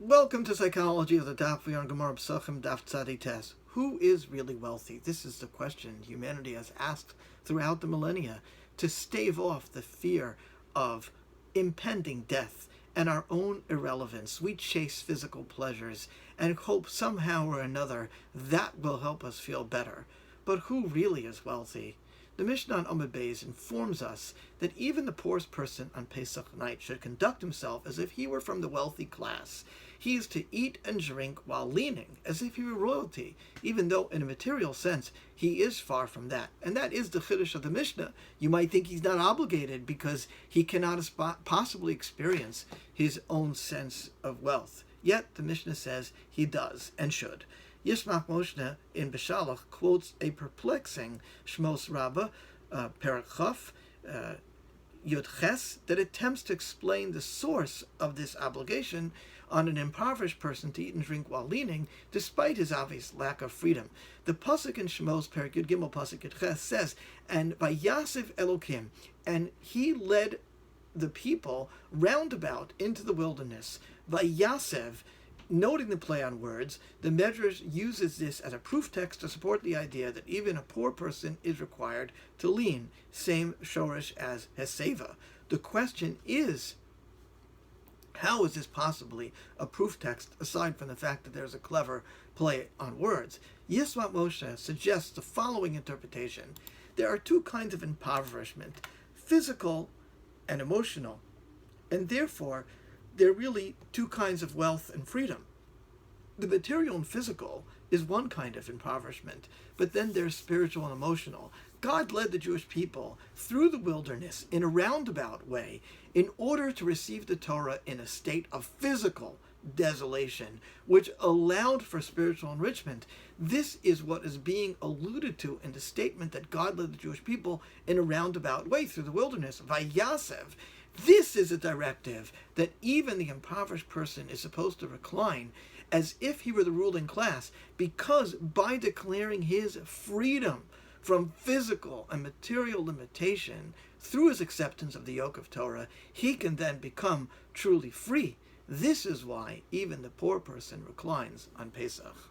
Welcome to Psychology of the Daf Yomi Gemara Pesachim Daf Tzadi Tes. Who is really wealthy? This is the question humanity has asked throughout the millennia to stave off the fear of impending death and our own irrelevance. We chase physical pleasures and hope somehow or another that will help us feel better. But who really is wealthy? The Mishnah on Amud Beis informs us that even the poorest person on Pesach night should conduct himself as if he were from the wealthy class. He is to eat and drink while leaning, as if he were royalty, even though in a material sense he is far from that. And that is the chiddush of the Mishnah. You might think he's not obligated because he cannot possibly experience his own sense of wealth. Yet the Mishnah says he does and should. Yismach Moshe in Beshalach quotes a perplexing Shmos Rabbah, Perek Chaf, Yud Ches, that attempts to explain the source of this obligation on an impoverished person to eat and drink while leaning, despite his obvious lack of freedom. The pasuk in Shmos Perek Yud Gimel pasuk Yud Ches says, "And Vaiyasev Elokim," and he led the people roundabout into the wilderness. Vaiyasev. Noting the play on words, the Medrash uses this as a proof text to support the idea that even a poor person is required to lean, same shorish as heseva. The question is, how is this possibly a proof text, aside from the fact that there's a clever play on words? Yismat Moshe suggests the following interpretation. There are two kinds of impoverishment, physical and emotional, and therefore there are really two kinds of wealth and freedom. The material and physical is one kind of impoverishment, but then there's spiritual and emotional. God led the Jewish people through the wilderness in a roundabout way in order to receive the Torah in a state of physical desolation, which allowed for spiritual enrichment. This is what is being alluded to in the statement that God led the Jewish people in a roundabout way through the wilderness. Vaiyasev. This is a directive that even the impoverished person is supposed to recline as if he were the ruling class, because by declaring his freedom from physical and material limitation through his acceptance of the yoke of Torah, he can then become truly free. This is why even the poor person reclines on Pesach.